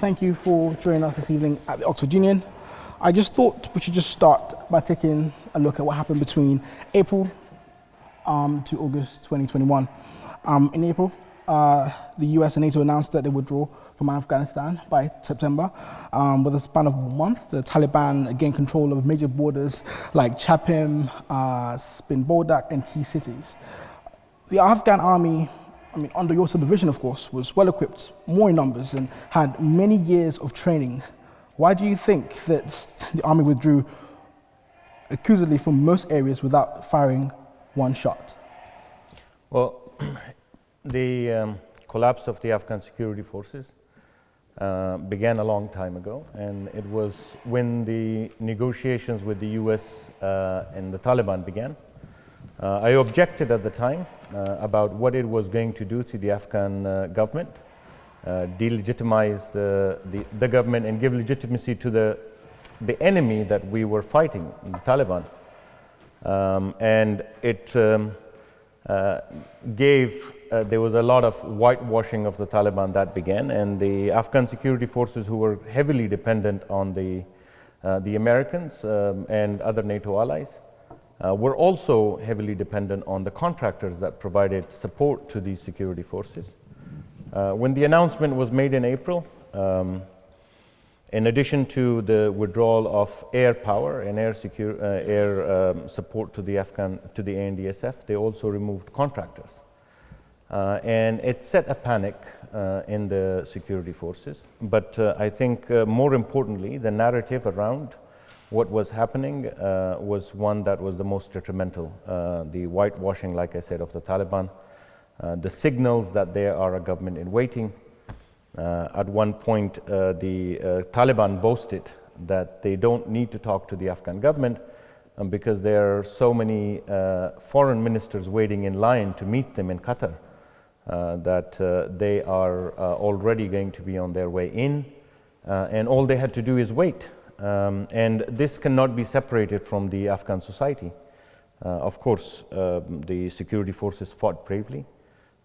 thank you for joining us this evening at the Oxford Union. I just thought we should just start by taking a look at what happened between April to August 2021. In April, the US and NATO announced that they would withdraw from Afghanistan by September. With a span of a month, the Taliban gained control of major borders like Chapim, Spin Boldak, and key cities. The Afghan army, under your supervision, of course, was well equipped, more in numbers, and had many years of training. Why do you think that the army withdrew accusedly from most areas without firing one shot? Well, the collapse of the Afghan security forces began a long time ago, and it was when the negotiations with the US and the Taliban began. I objected at the time about what it was going to do to the Afghan government, delegitimize the government and give legitimacy to the enemy that we were fighting, the Taliban. And it there was a lot of whitewashing of the Taliban that began, and the Afghan security forces, who were heavily dependent on the Americans and other NATO allies, were also heavily dependent on the contractors that provided support to these security forces. When the announcement was made in April, in addition to the withdrawal of air power and air support to the ANDSF, they also removed contractors. And it set a panic in the security forces. But I think more importantly, the narrative around what was happening was one that was the most detrimental. The whitewashing, like I said, of the Taliban, the signals that they are a government in waiting. At one point, the Taliban boasted that they don't need to talk to the Afghan government because there are so many foreign ministers waiting in line to meet them in Qatar that they are already going to be on their way in, and all they had to do is wait. And this cannot be separated from the Afghan society. Of course, the security forces fought bravely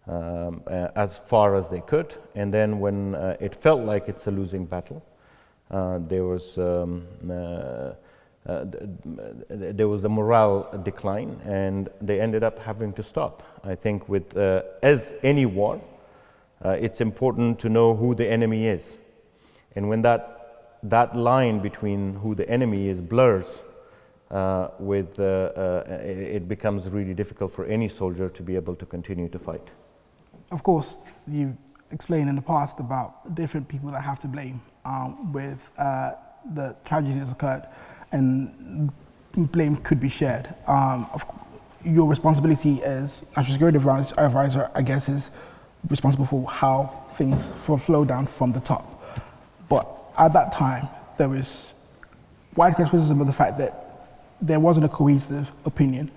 as far as they could, and then when it felt like it's a losing battle, there was a morale decline, and they ended up having to stop. I think with as any war, it's important to know who the enemy is, and when that line between who the enemy is blurs, it becomes really difficult for any soldier to be able to continue to fight. Of course, you explained in the past about different people that have to blame with the tragedy that's occurred, and blame could be shared. Your responsibility as National Security Advisor, I guess, is responsible for how things flow down from the top. But at that time, there was wide criticism of the fact that there wasn't a cohesive opinion.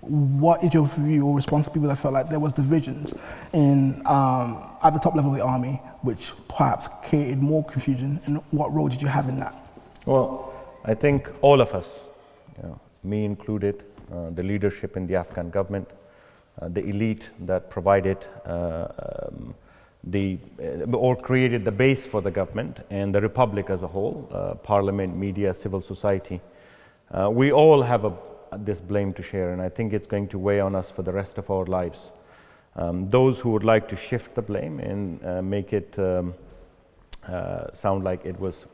What is your view or response to people that felt like there was divisions at the top level of the army, which perhaps created more confusion, and what role did you have in that? Well, I think all of us, me included, the leadership in the Afghan government, the elite that provided or created the base for the government, and the republic as a whole, parliament, media, civil society, we all have this blame to share, and I think it's going to weigh on us for the rest of our lives. Those who would like to shift the blame and make it sound like it was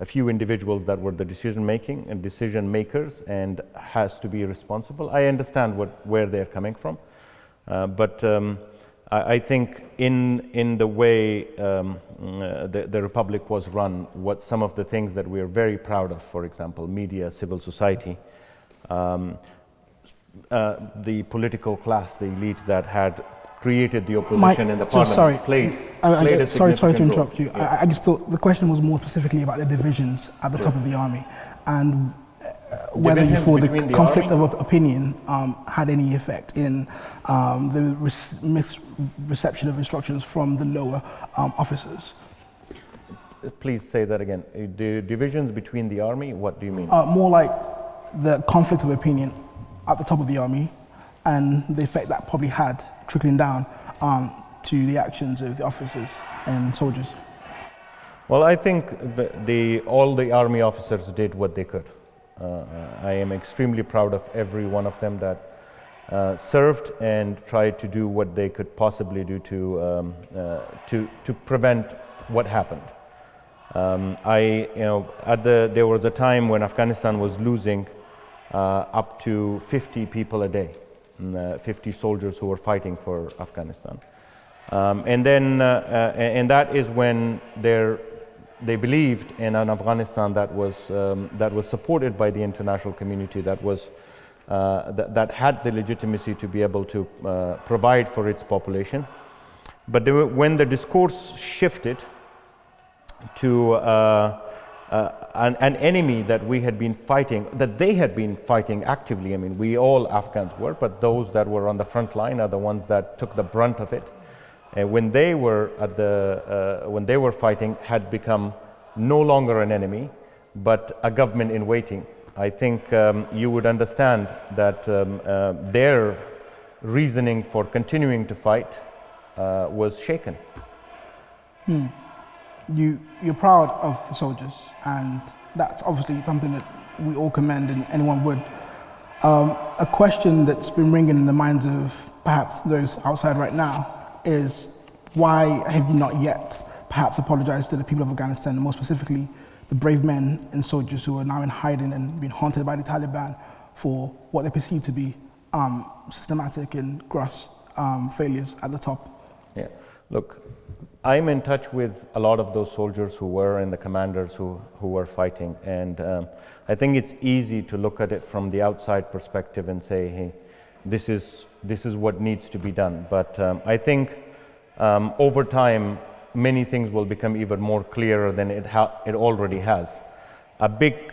a few individuals that were the decision makers and has to be responsible. I understand where they're coming from, but I think in the way the Republic was run, what some of the things that we're very proud of, for example, media, civil society, the political class, the elite that had created the opposition in the parliament played a sorry to significant interrupt you. Yeah. I just thought the question was more specifically about the divisions at the top of the army, and whether you thought the conflict of opinion had any effect in the reception of instructions from the lower officers. Please say that again. The divisions between the army, what do you mean? More like the conflict of opinion at the top of the army, and the effect that probably had trickling down to the actions of the officers and soldiers. Well, I think all the army officers did what they could. I am extremely proud of every one of them that served and tried to do what they could possibly do to prevent what happened. There was a time when Afghanistan was losing up to 50 people a day, 50 soldiers who were fighting for Afghanistan. And that is when they believed in an Afghanistan that was supported by the international community, that had the legitimacy to be able to provide for its population. But when the discourse shifted to an enemy that we had been fighting, that they had been fighting actively. I mean, we all Afghans were, but those that were on the front line are the ones that took the brunt of it. And when they were fighting, had become no longer an enemy, but a government in waiting. I think you would understand that their reasoning for continuing to fight was shaken. You're proud of the soldiers, and that's obviously something that we all commend and anyone would. A question that's been ringing in the minds of perhaps those outside right now is, why have you not yet perhaps apologized to the people of Afghanistan, and more specifically the brave men and soldiers who are now in hiding and being haunted by the Taliban for what they perceive to be systematic and gross failures at the top? Yeah, look, I'm in touch with a lot of those soldiers who were and the commanders who were fighting, and I think it's easy to look at it from the outside perspective and say, hey, this is what needs to be done. But I think over time, many things will become even more clearer than it already has. A big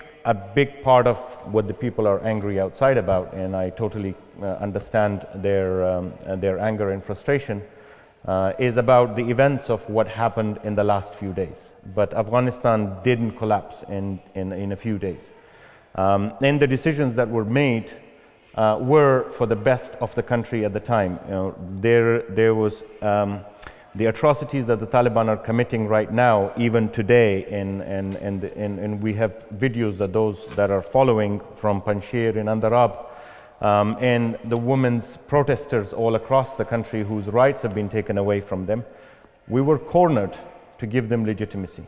part of what the people are angry outside about, and I totally understand their anger and frustration, is about the events of what happened in the last few days. But Afghanistan didn't collapse in a few days. And the decisions that were made were for the best of the country at the time. There was the atrocities that the Taliban are committing right now, even today, and we have videos that those that are following from Panjshir and Andarab, and the women's protesters all across the country whose rights have been taken away from them. We were cornered to give them legitimacy.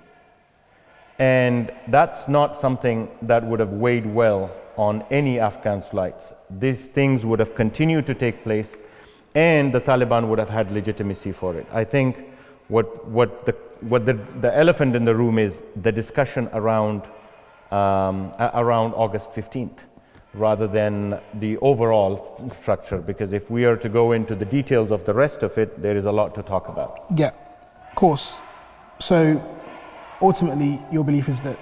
And that's not something that would have weighed well on any Afghan's lights. These things would have continued to take place, and the Taliban would have had legitimacy for it. I think what the elephant in the room is the discussion around August 15th, rather than the overall structure, because if we are to go into the details of the rest of it, there is a lot to talk about. Yeah, of course. So ultimately, your belief is that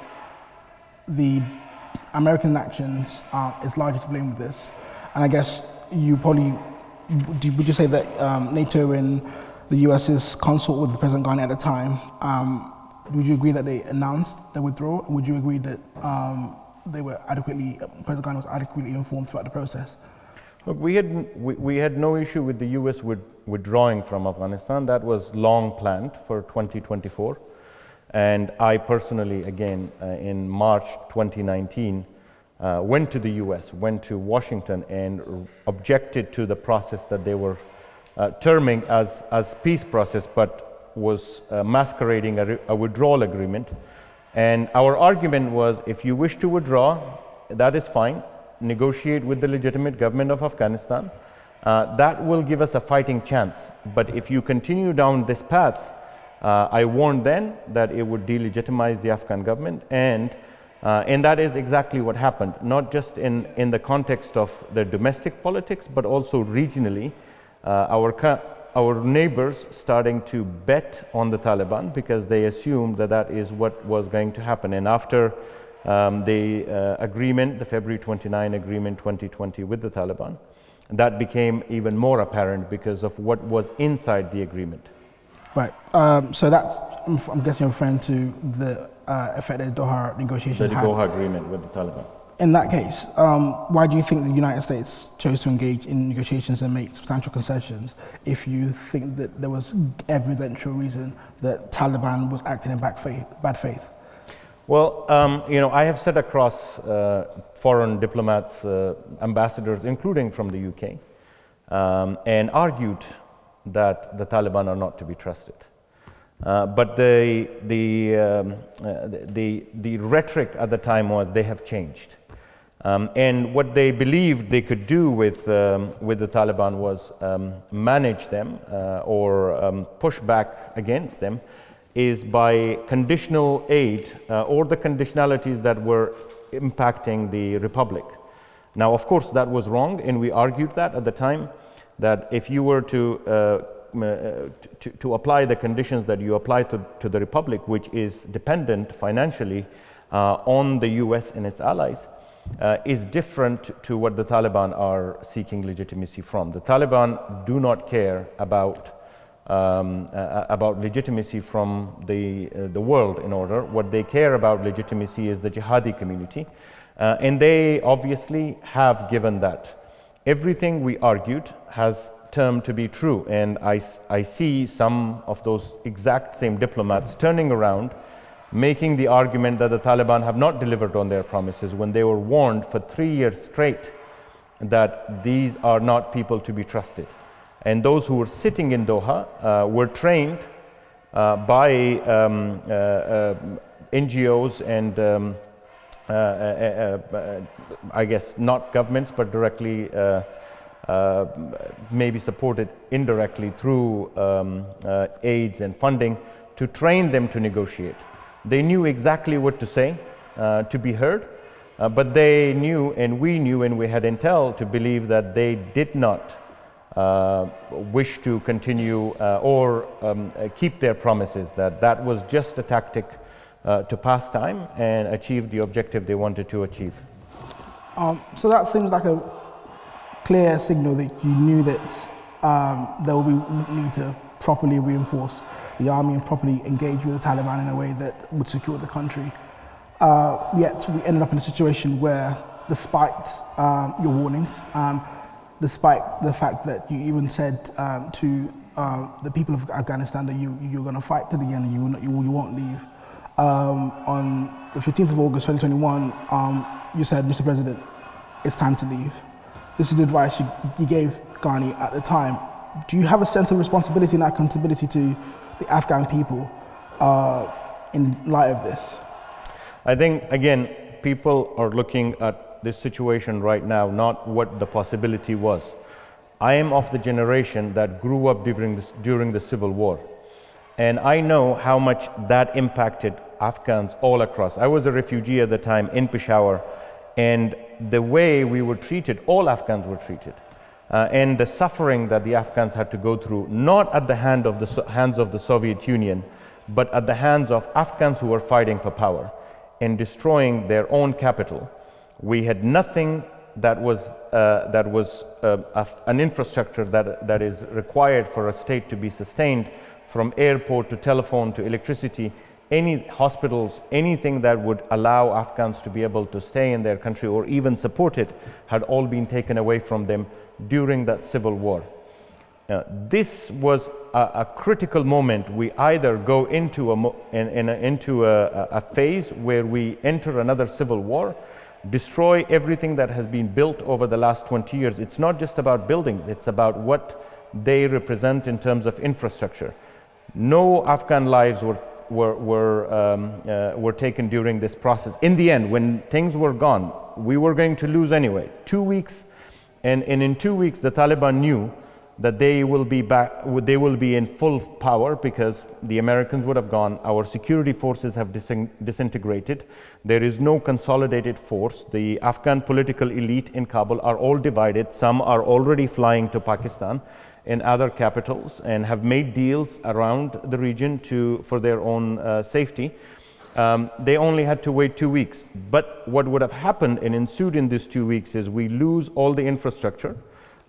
the American actions is largely to blame with this, and I guess you probably would you say that NATO and the US's consult with President Ghani at the time, would you agree that they announced their withdrawal? Would you agree that President Ghani was adequately informed throughout the process? Look, we had no issue with the US withdrawing from Afghanistan. That was long planned for 2024. And I personally, again, in March 2019, went to the US, went to Washington, and objected to the process that they were terming as peace process, but was masquerading a withdrawal agreement. And our argument was, if you wish to withdraw, that is fine. Negotiate with the legitimate government of Afghanistan. That will give us a fighting chance. But if you continue down this path, I warned then that it would delegitimize the Afghan government, and that is exactly what happened, not just in the context of the domestic politics, but also regionally. Our neighbors starting to bet on the Taliban because they assumed that is what was going to happen. And after the agreement, the February 29 agreement 2020 with the Taliban, that became even more apparent because of what was inside the agreement. Right. So that's, I'm guessing you're referring to the effect that the Doha negotiation had. The Doha agreement with the Taliban. in that case, why do you think the United States chose to engage in negotiations and make substantial concessions if you think that there was evidential reason that Taliban was acting in bad faith? Well, I have sat across foreign diplomats, ambassadors, including from the UK, and argued that the Taliban are not to be trusted. But the rhetoric at the time was they have changed. And what they believed they could do with the Taliban was manage them or push back against them is by conditional aid or the conditionalities that were impacting the Republic. Now, of course, that was wrong, and we argued that at the time, that if you were to apply the conditions that you apply to the Republic, which is dependent financially on the US and its allies, is different to what the Taliban are seeking legitimacy from. The Taliban do not care about legitimacy from the world in order. What they care about legitimacy is the jihadi community, and they obviously have given that. Everything we argued has term to be true, and I see some of those exact same diplomats turning around, making the argument that the Taliban have not delivered on their promises when they were warned for 3 years straight that these are not people to be trusted. And those who were sitting in Doha were trained by NGOs and I guess not governments, but directly maybe supported indirectly through aids and funding to train them to negotiate. They knew exactly what to say to be heard, but they knew, and we knew, and we had intel to believe that they did not wish to continue or keep their promises, that was just a tactic to pass time and achieve the objective they wanted to achieve. So that seems like a clear signal that you knew that there will be need to properly reinforce the army and properly engage with the Taliban in a way that would secure the country. Yet we ended up in a situation where, despite your warnings, despite the fact that you even said to the people of Afghanistan that you're going to fight to the end and you won't leave, on the 15th of August 2021, you said, Mr. President, it's time to leave. This is the advice you gave Ghani at the time. Do you have a sense of responsibility and accountability to the Afghan people in light of this? I think, again, people are looking at this situation right now, not what the possibility was. I am of the generation that grew up during the Civil War. And I know how much that impacted Afghans all across. I was a refugee at the time in Peshawar, and the way we were treated, all Afghans were treated, and the suffering that the Afghans had to go through, not at the hands of the Soviet Union, but at the hands of Afghans who were fighting for power and destroying their own capital. We had nothing that was an infrastructure that is required for a state to be sustained, from airport to telephone to electricity, any hospitals, anything that would allow Afghans to be able to stay in their country or even support it, had all been taken away from them during that civil war. This was a critical moment. We either go into a phase where we enter another civil war, destroy everything that has been built over the last 20 years. It's not just about buildings, it's about what they represent in terms of infrastructure. No Afghan lives were taken during this process. In the end, when things were gone, we were going to lose anyway. 2 weeks, and in 2 weeks, the Taliban knew that they will be back. They will be in full power because the Americans would have gone. Our security forces have disintegrated. There is no consolidated force. The Afghan political elite in Kabul are all divided. Some are already flying to Pakistan and other capitals and have made deals around the region for their own safety. They only had to wait 2 weeks. But what would have happened and ensued in these 2 weeks is we lose all the infrastructure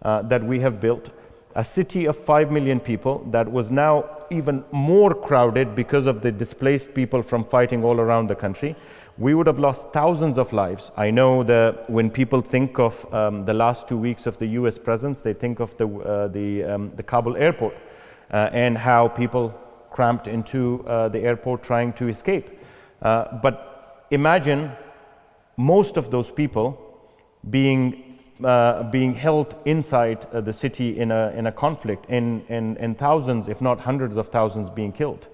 that we have built. A city of 5 million people that was now even more crowded because of the displaced people from fighting all around the country. we would have lost thousands of lives. I know that when people think of the last 2 weeks of the US presence, they think of the Kabul airport and how people cramped into the airport trying to escape. But imagine most of those people being held inside the city in a conflict, and thousands, if not hundreds of thousands, being killed.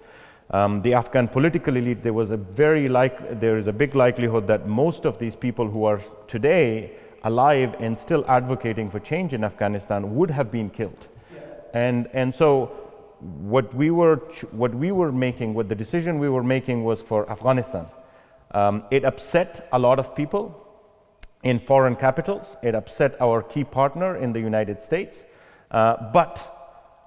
The Afghan political elite, there is a big likelihood that most of these people who are today alive and still advocating for change in Afghanistan would have been killed. And so what the decision we were making was for Afghanistan. It upset a lot of people in foreign capitals. It upset our key partner in the United States. But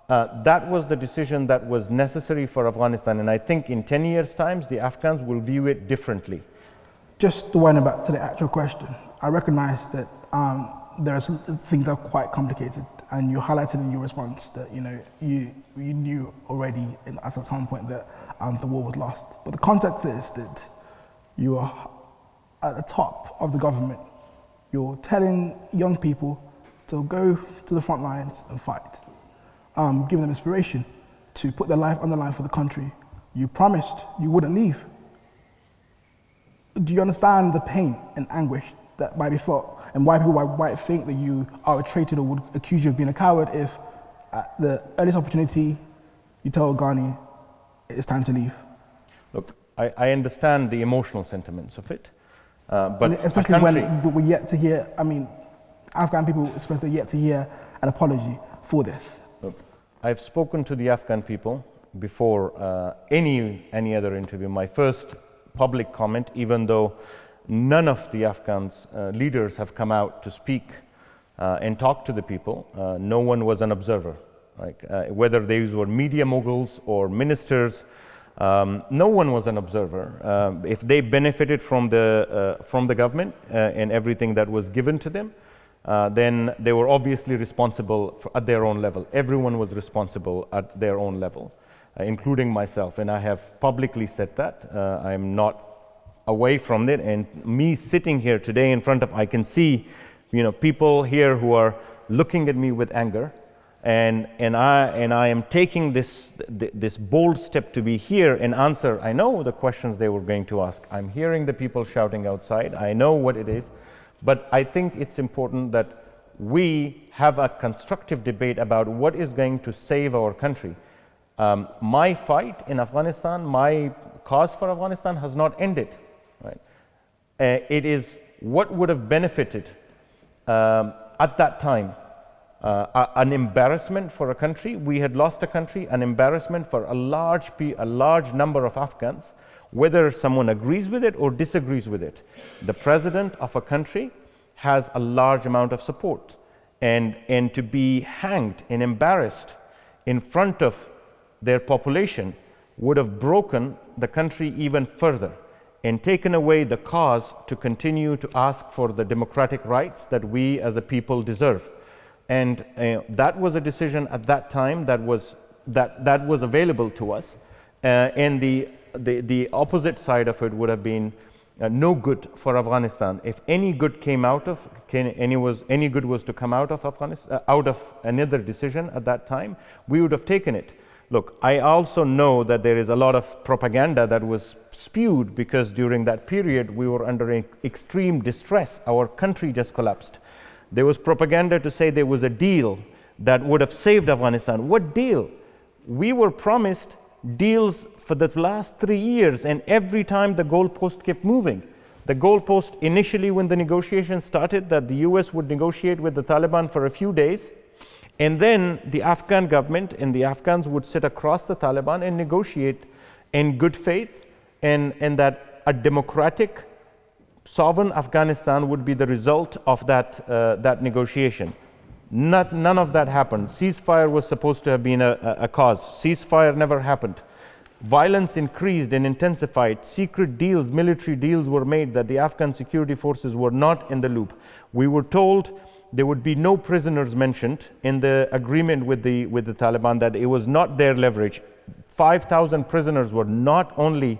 that was the decision that was necessary for Afghanistan. And I think in 10 years' time, the Afghans will view it differently. Just to wind back to the actual question, I recognize that there's things that are quite complicated, and you highlighted in your response that you knew already at some point that the war was lost. But the context is that you are at the top of the government. You're telling young people to go to the front lines and fight, giving them inspiration to put their life on the line for the country. You promised you wouldn't leave. Do you understand the pain and anguish that might be felt, and why people might think that you are a traitor or would accuse you of being a coward if at the earliest opportunity you tell Ghani it's time to leave? Look, I understand the emotional sentiments of it, but and especially when we're yet to hear, Afghan people express they're yet to hear an apology for this. Look, I've spoken to the Afghan people before any other interview. My first public comment, even though none of the Afghans leaders have come out to speak and talk to the people, no one was an observer. Whether these were media moguls or ministers, no one was an observer. If they benefited from the government and everything that was given to them, then they were obviously responsible at their own level. Everyone was responsible at their own level, including myself, and I have publicly said that. I'm not away from it, and me sitting here today in front of, I can see, people here who are looking at me with anger, and I am taking this bold step to be here and answer. I know the questions they were going to ask. I'm hearing the people shouting outside. I know what it is, but I think it's important that we have a constructive debate about what is going to save our country. My fight in Afghanistan, my cause for Afghanistan has not ended. It is what would have benefited at that time. An embarrassment for a country. We had lost a country, an embarrassment for a large number of Afghans, whether someone agrees with it or disagrees with it. The president of a country has a large amount of support, and to be hanged and embarrassed in front of their population would have broken the country even further and taken away the cause to continue to ask for the democratic rights that we as a people deserve. And that was a decision at that time that was available to us, and the opposite side of it would have been no good for Afghanistan. If any good came out of any good was to come out of Afghanistan, out of another decision at that time, we would have taken it. Look, I also know that there is a lot of propaganda that was spewed because during that period we were under extreme distress. Our country just collapsed. There was propaganda to say there was a deal that would have saved Afghanistan. What deal? We were promised deals for the last 3 years, and every time the goalpost kept moving. The goalpost initially, when the negotiations started, that the US would negotiate with the Taliban for a few days, and then the Afghan government and the Afghans would sit across the Taliban and negotiate in good faith, and that a democratic, sovereign Afghanistan would be the result of that negotiation. None of that happened. Ceasefire was supposed to have been a cause. Ceasefire never happened. Violence increased and intensified. Secret deals, military deals were made that the Afghan security forces were not in the loop. We were told there would be no prisoners mentioned in the agreement with the Taliban, that it was not their leverage. 5,000 prisoners were not only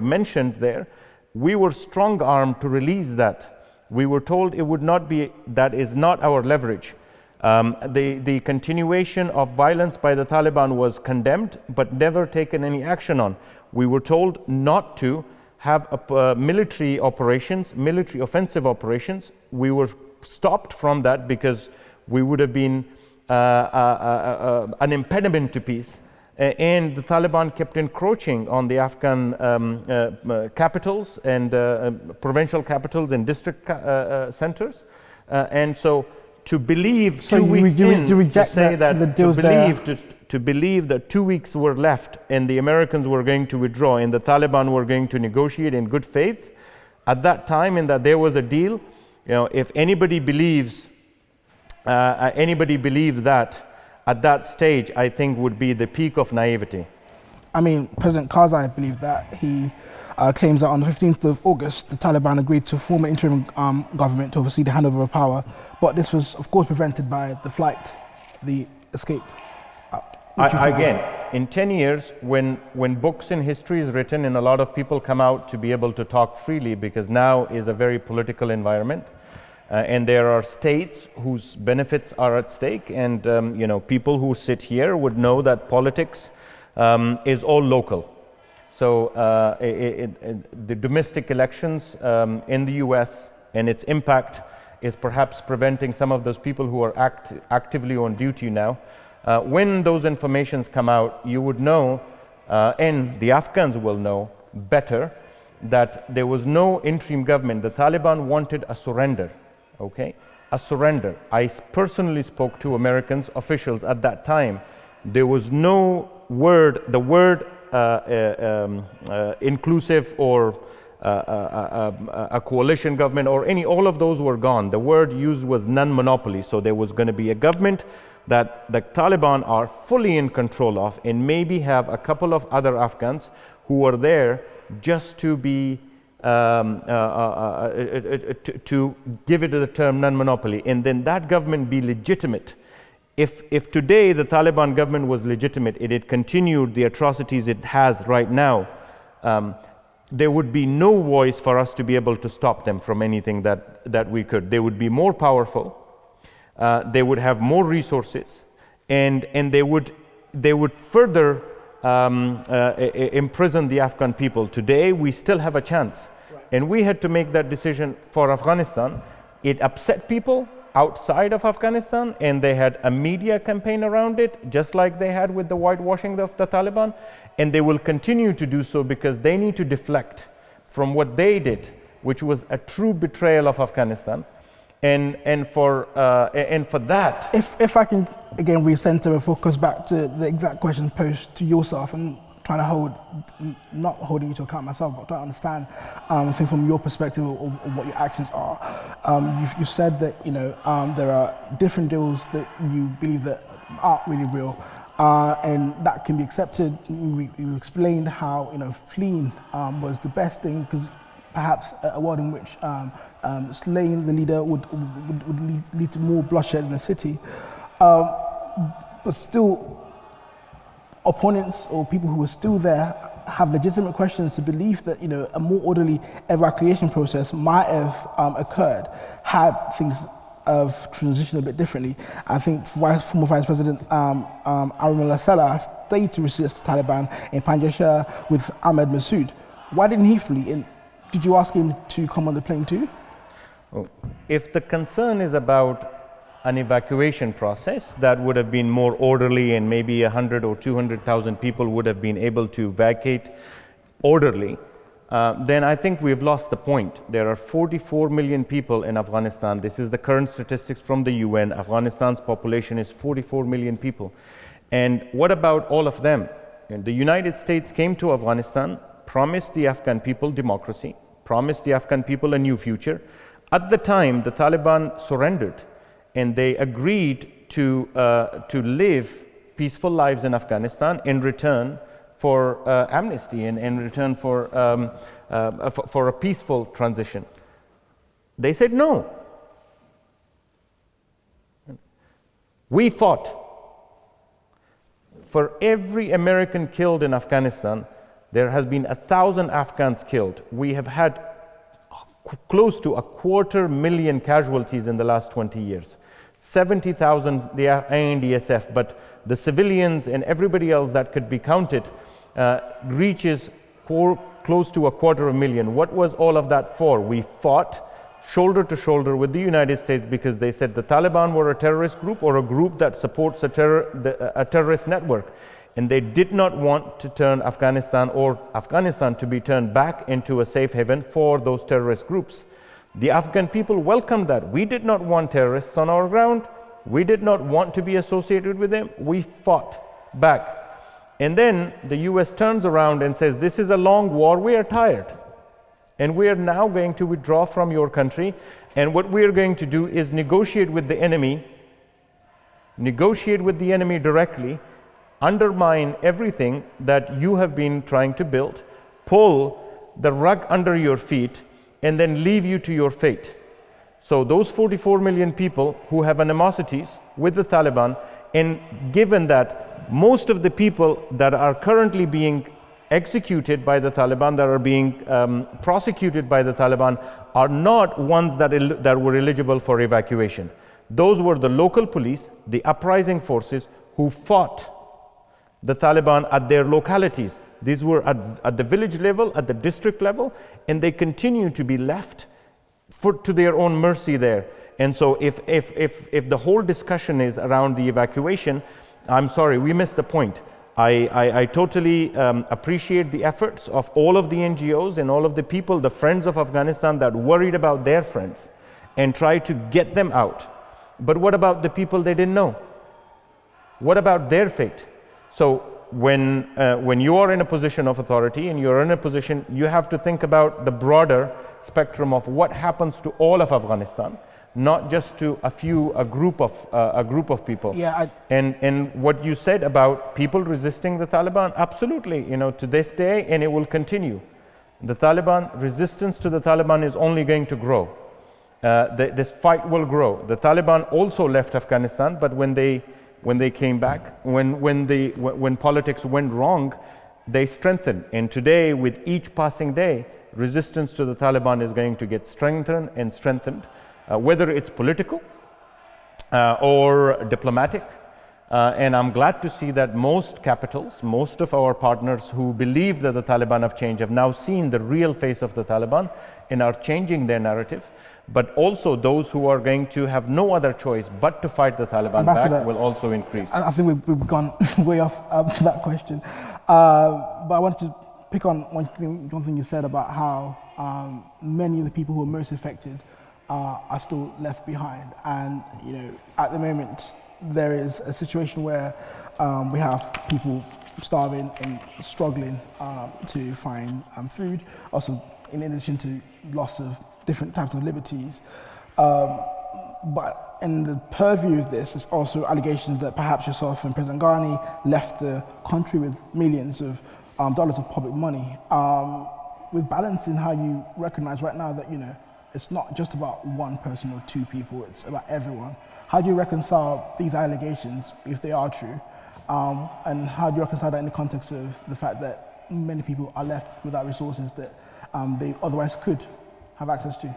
mentioned there, we were strong-armed to release that. We were told it would not be, that is not our leverage. The continuation of violence by the Taliban was condemned, but never taken any action on. We were told not to have military operations, military offensive operations. We were stopped from that because we would have been an impediment to peace. And the Taliban kept encroaching on the Afghan capitals and provincial capitals and district centers. And so to believe So 2 weeks in, to reject to say that, the deals to believe that 2 weeks were left and the Americans were going to withdraw and the Taliban were going to negotiate in good faith at that time, and that there was a deal, if anybody believes that at that stage, I think would be the peak of naivety. I mean, President Karzai believed that. He claims that on the 15th of August, the Taliban agreed to form an interim government to oversee the handover of power, but this was, of course, prevented by the flight, the escape. Again, in 10 years, when books and history is written and a lot of people come out to be able to talk freely, because now is a very political environment, and there are states whose benefits are at stake, and people who sit here would know that politics is all local. So the domestic elections in the US and its impact is perhaps preventing some of those people who are actively on duty now. When those informations come out, you would know, and the Afghans will know better, that there was no interim government. The Taliban wanted a surrender. Okay, a surrender. I personally spoke to American officials at that time. There was no word, the word inclusive or a coalition government or all of those were gone. The word used was non-monopoly. So there was going to be a government that the Taliban are fully in control of, and maybe have a couple of other Afghans who are there just to be to give it the term non-monopoly, and then that government be legitimate. If today the Taliban government was legitimate, it had continued the atrocities it has right now, there would be no voice for us to be able to stop them from anything that we could. They would be more powerful, they would have more resources, and they would further imprison the Afghan people. Today we still have a chance. And we had to make that decision for Afghanistan. It upset people outside of Afghanistan, and they had a media campaign around it, just like they had with the whitewashing of the Taliban. And they will continue to do so because they need to deflect from what they did, which was a true betrayal of Afghanistan. And for that, if I can again recenter and focus back to the exact question posed to yourself, and trying to not holding you to account myself, but trying to understand things from your perspective of what your actions are. You said that there are different deals that you believe that aren't really real, and that can be accepted. You explained how fleeing was the best thing, because perhaps a world in which slaying the leader would lead to more bloodshed in the city, but still, opponents or people who are still there have legitimate questions to believe that a more orderly evacuation process might have occurred had things have transitioned a bit differently. I think former Vice President Amrullah Saleh stayed to resist the Taliban in Panjshir with Ahmed Massoud. Why didn't he flee? And did you ask him to come on the plane too? If the concern is about an evacuation process that would have been more orderly, and maybe 100 or 200,000 people would have been able to evacuate orderly, then I think we've lost the point. There are 44 million people in Afghanistan. This is the current statistics from the UN. Afghanistan's population is 44 million people. And what about all of them? And the United States came to Afghanistan, promised the Afghan people democracy, promised the Afghan people a new future. At the time, the Taliban surrendered, and they agreed to live peaceful lives in Afghanistan in return for amnesty and in return for a peaceful transition. They said no. We fought. For every American killed in Afghanistan, There has been 1,000 Afghans killed. We have had close to 250,000 casualties in the last 20 years. 70,000 the INDSF, but the civilians and everybody else that could be counted reaches close to 250,000. What was all of that for? We fought shoulder to shoulder with the United States because they said the Taliban were a terrorist group or a group that supports a terrorist network. And they did not want to turn Afghanistan or Afghanistan to be turned back into a safe haven for those terrorist groups. The Afghan people welcomed that. We did not want terrorists on our ground. We did not want to be associated with them. We fought back. And then the US turns around and says, this is a long war, we are tired. And we are now going to withdraw from your country. And what we are going to do is negotiate with the enemy directly, undermine everything that you have been trying to build, pull the rug under your feet, and then leave you to your fate. So those 44 million people who have animosities with the Taliban, and given that most of the people that are currently being executed by the Taliban, that are being prosecuted by the Taliban, are not ones that were eligible for evacuation. Those were the local police, the uprising forces who fought the Taliban at their localities. These were at the village level, at the district level, and they continue to be left to their own mercy there. And so if the whole discussion is around the evacuation, I'm sorry, we missed the point. I totally appreciate the efforts of all of the NGOs and all of the people, the friends of Afghanistan that worried about their friends and tried to get them out. But what about the people they didn't know? What about their fate? So when you are in a position of authority and you're in a position, you have to think about the broader spectrum of what happens to all of Afghanistan, not just to a group of people. Yeah, and what you said about people resisting the Taliban, absolutely, to this day, and it will continue. The Taliban, resistance to the Taliban is only going to grow. This fight will grow. The Taliban also left Afghanistan, but when they came back, when politics went wrong, they strengthened. And today, with each passing day, resistance to the Taliban is going to get strengthened and strengthened, whether it's political or diplomatic. And I'm glad to see that most capitals, most of our partners who believe that the Taliban have changed, have now seen the real face of the Taliban and are changing their narrative. But also those who are going to have no other choice but to fight the Taliban back will also increase. I think we've gone way off that question. But I wanted to pick on one thing you said about how many of the people who are most affected are still left behind. And at the moment, there is a situation where we have people starving and struggling to find food, also in addition to loss of different types of liberties. But in the purview of this, there's also allegations that perhaps yourself and President Ghani left the country with millions of dollars of public money. With balancing how you recognize right now that, it's not just about one person or two people, it's about everyone. How do you reconcile these allegations, if they are true? And how do you reconcile that in the context of the fact that many people are left without resources that they otherwise could have access to?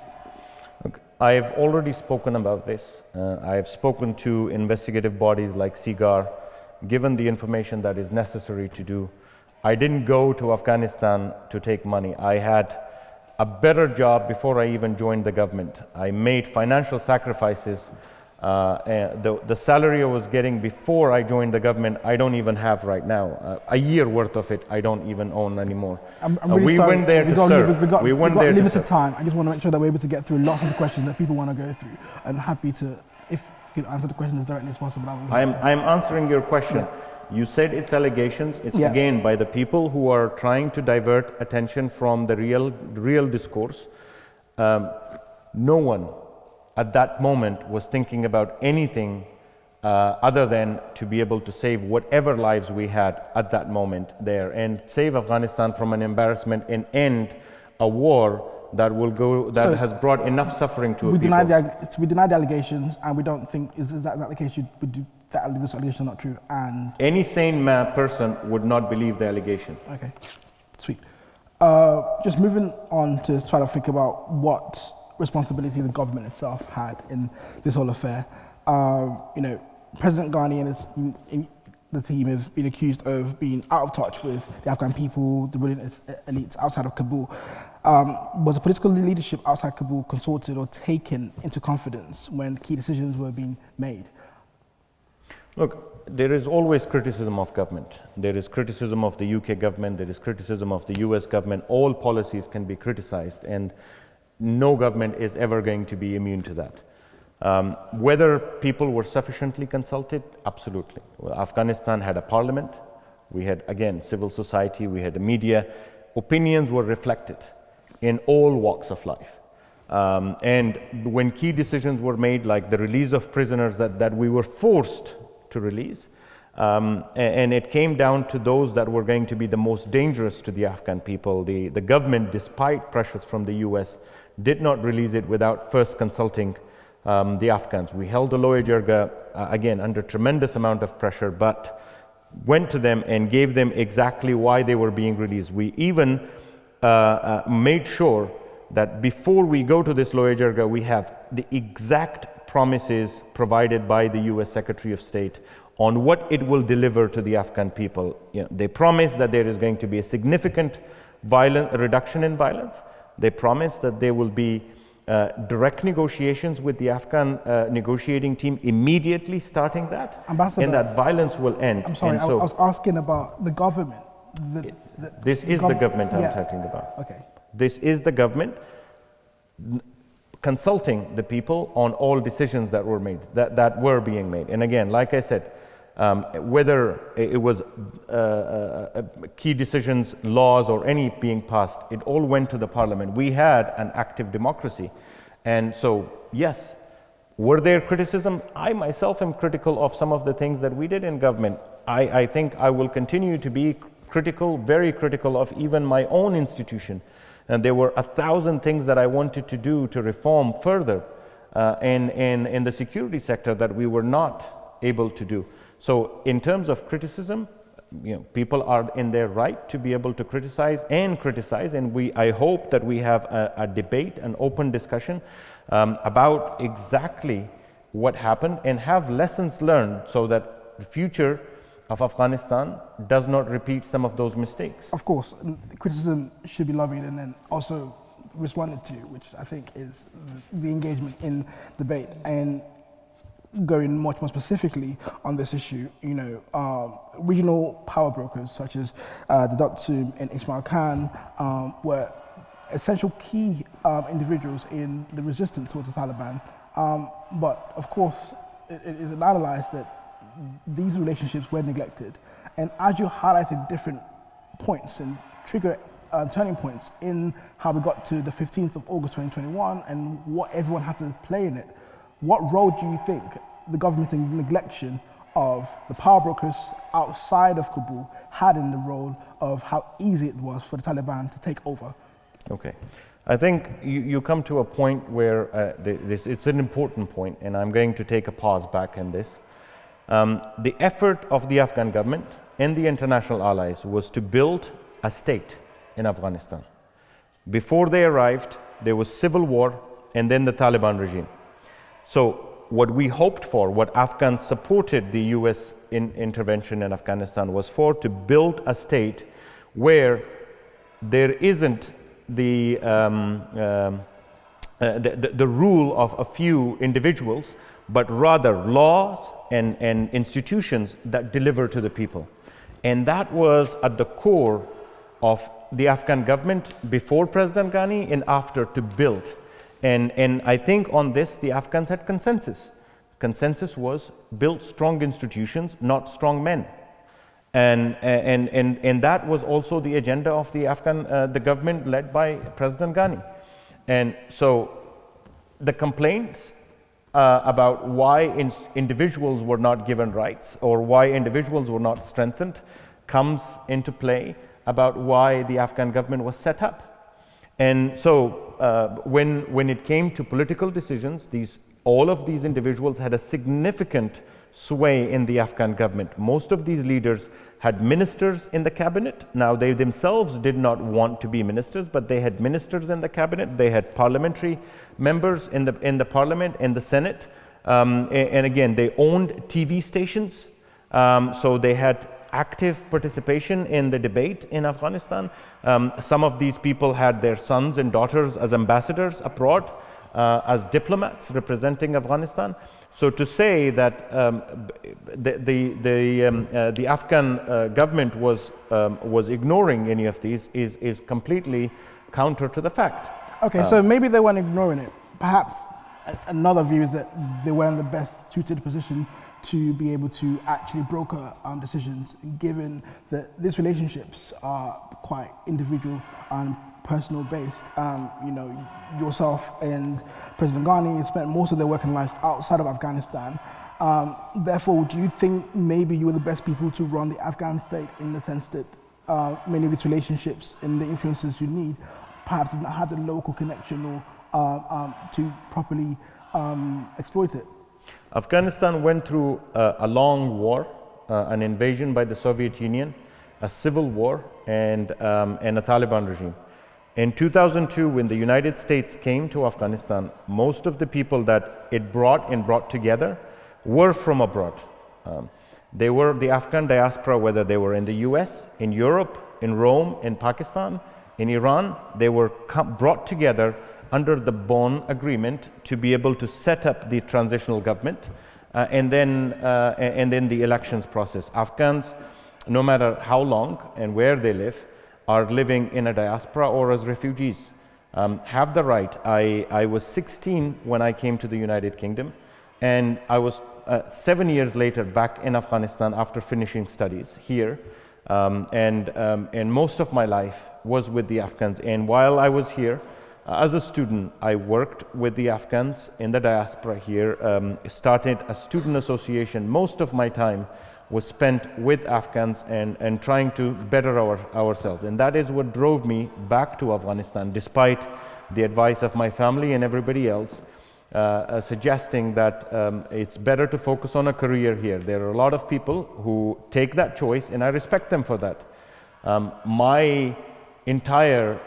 Okay. I've already spoken about this. I have spoken to investigative bodies like SIGAR, given the information that is necessary to do. I didn't go to Afghanistan to take money. I had a better job before I even joined the government. I made financial sacrifices. The salary I was getting before I joined the government, I don't even have right now. A year worth of it, I don't even own anymore. I'm really we sorry. went there to serve. We've got limited time. I just want to make sure that we're able to get through lots of the questions that people want to go through. And happy to, if you could answer the question as directly as possible. I'm answering your question. Yeah. You said it's allegations. It's again by the people who are trying to divert attention from the real discourse. No one at that moment was thinking about anything other than to be able to save whatever lives we had at that moment there and save Afghanistan from an embarrassment and end a war that has brought enough suffering to we people. We deny the allegations, and we don't think is that the case. You would do that. This allegation is not true, and any sane person would not believe the allegation. Okay. Sweet. Just moving on to try to think about what responsibility the government itself had in this whole affair. President Ghani and the team have been accused of being out of touch with the Afghan people, the ruling elites outside of Kabul. Was the political leadership outside Kabul consulted or taken into confidence when key decisions were being made? Look, there is always criticism of government. There is criticism of the UK government, there is criticism of the US government. All policies can be criticized, and no government is ever going to be immune to that. Whether people were sufficiently consulted, absolutely. Well, Afghanistan had a parliament, we had, again, civil society, we had the media. Opinions were reflected in all walks of life. And when key decisions were made, like the release of prisoners that we were forced to release, and it came down to those that were going to be the most dangerous to the Afghan people, the government, despite pressures from the US, did not release it without first consulting the Afghans. We held the Loya Jirga, again, under tremendous amount of pressure, but went to them and gave them exactly why they were being released. We even made sure that before we go to this Loya Jirga, we have the exact promises provided by the US Secretary of State on what it will deliver to the Afghan people. They promised that there is going to be a significant reduction in violence. They promised that there will be direct negotiations with the Afghan negotiating team immediately starting that, Ambassador, and that violence will end. I'm sorry, I was asking about the government. This is the government I'm talking about. Okay. This is the government consulting the people on all decisions that were made, that were being made. And again, like I said, whether it was key decisions, laws, or any being passed, it all went to the parliament. We had an active democracy. And so, yes, were there criticism? I myself am critical of some of the things that we did in government. I think I will continue to be critical, very critical of even my own institution. And there were 1,000 things that I wanted to do to reform further in the security sector that we were not able to do. So in terms of criticism, people are in their right to be able to criticize, and I hope that we have a debate, an open discussion about exactly what happened and have lessons learned so that the future of Afghanistan does not repeat some of those mistakes. Of course, criticism should be lobbied and then also responded to, which I think is the engagement in debate. And going much more specifically on this issue, regional power brokers such as the Datsum and Ismail Khan were essential key individuals in the resistance towards the Taliban. But of course, it is analyzed that these relationships were neglected. And as you highlighted different points and trigger turning points in how we got to the 15th of August 2021 and what everyone had to play in it, what role do you think the government neglection of the power brokers outside of Kabul had in the role of how easy it was for the Taliban to take over? Okay. I think you come to a point where it's an important point, and I'm going to take a pause back in this. The effort of the Afghan government and the international allies was to build a state in Afghanistan. Before they arrived, there was civil war and then the Taliban regime. So what we hoped for, what Afghans supported the US intervention in Afghanistan was to build a state where there isn't the rule of a few individuals, but rather laws and institutions that deliver to the people. And that was at the core of the Afghan government before President Ghani and after to build. And I think on this, the Afghans had consensus. Consensus was build strong institutions, not strong men. And that was also the agenda of the Afghan, the government led by President Ghani. And so the complaints about why individuals were not given rights or why individuals were not strengthened comes into play about why the Afghan government was set up. And so when it came to political decisions, all of these individuals had a significant sway in the Afghan government. Most of these leaders had ministers in the cabinet. Now, they themselves did not want to be ministers, but they had ministers in the cabinet. They had parliamentary members in the parliament and the Senate. And again, they owned TV stations. So they had active participation in the debate in Afghanistan. Some of these people had their sons and daughters as ambassadors abroad, as diplomats representing Afghanistan. So to say that the Afghan government was ignoring any of these is completely counter to the fact. Okay, so maybe they weren't ignoring it. Perhaps another view is that they were in the best suited position to be able to actually broker decisions, given that these relationships are quite individual and personal based. You know, yourself and President Ghani spent most of their working lives outside of Afghanistan. Therefore, do you think maybe you were the best people to run the Afghan state, in the sense that many of these relationships and the influences you need perhaps did not have the local connection or to properly exploit it? Afghanistan went through a long war, an invasion by the Soviet Union, a civil war, and a Taliban regime. In 2002, when the United States came to Afghanistan, most of the people that it brought together were from abroad. They were the Afghan diaspora, whether they were in the US, in Europe, in Rome, in Pakistan, in Iran. They were brought together under the Bonn Agreement to be able to set up the transitional government and then the elections process. Afghans, no matter how long and where they live, are living in a diaspora or as refugees, have the right. I was 16 when I came to the United Kingdom, and I was 7 years later back in Afghanistan after finishing studies here, and most of my life was with the Afghans. And while I was here, as a student, I worked with the Afghans in the diaspora here, started a student association. Most of my time was spent with Afghans and trying to better ourselves. And that is what drove me back to Afghanistan, despite the advice of my family and everybody else, suggesting that it's better to focus on a career here. There are a lot of people who take that choice, and I respect them for that. My entire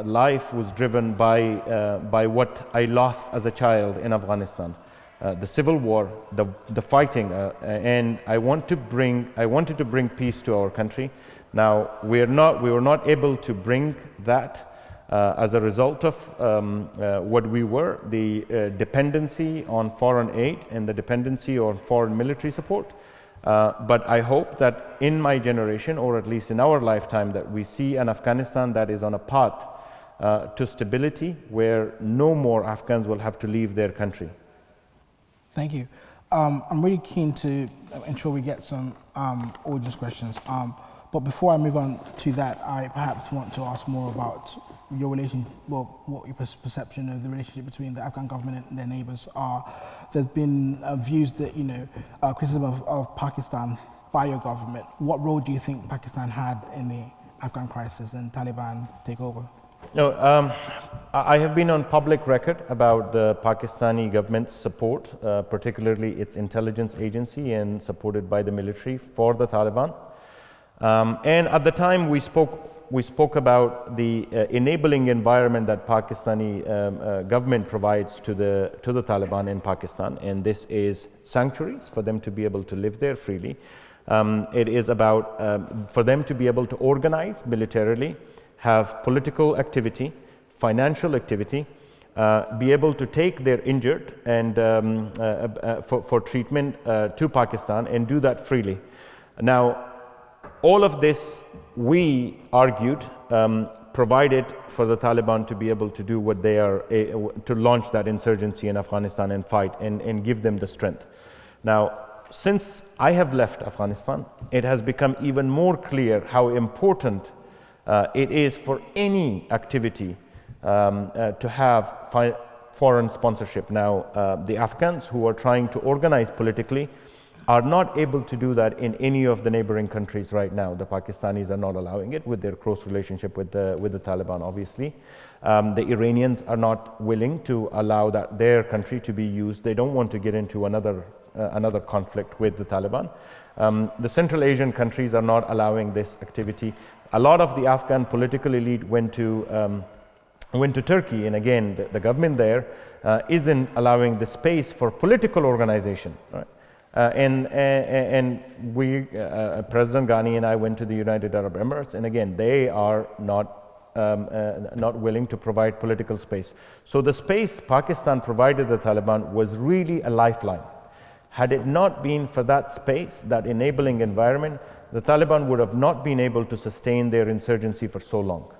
life was driven by what I lost as a child in Afghanistan, the civil war, the fighting, and I wanted to bring peace to our country. Now we were not able to bring that as a result of what we were, the dependency on foreign aid and the dependency on foreign military support. But I hope that in my generation, or at least in our lifetime, that we see an Afghanistan that is on a path to stability, where no more Afghans will have to leave their country. Thank you. I'm really keen to ensure we get some audience questions. But before I move on to that, I perhaps want to ask more about your what your perception of the relationship between the Afghan government and their neighbors are. There's been views that, criticism of Pakistan by your government. What role do you think Pakistan had in the Afghan crisis and Taliban takeover? No, I have been on public record about the Pakistani government's support, particularly its intelligence agency, and supported by the military for the Taliban. And at the time we spoke about the enabling environment that Pakistani government provides to the Taliban in Pakistan, and this is sanctuaries for them to be able to live there freely. It is about for them to be able to organize militarily, have political activity, financial activity, be able to take their injured and for treatment to Pakistan, and do that freely. Now, all of this, we argued, provided for the Taliban to be able to do what they are, to launch that insurgency in Afghanistan and fight and give them the strength. Now, since I have left Afghanistan, it has become even more clear how important it is for any activity to have foreign sponsorship. Now, the Afghans who are trying to organize politically are not able to do that in any of the neighboring countries right now. The Pakistanis are not allowing it with their close relationship with the Taliban, obviously. The Iranians are not willing to allow that their country to be used. They don't want to get into another conflict with the Taliban. The Central Asian countries are not allowing this activity. A lot of the Afghan political elite went to Turkey, and again, the government there isn't allowing the space for political organization. Right? And we, President Ghani and I went to the United Arab Emirates, and again, they are not willing to provide political space. So the space Pakistan provided the Taliban was really a lifeline. Had it not been for that space, that enabling environment, the Taliban would have not been able to sustain their insurgency for so long.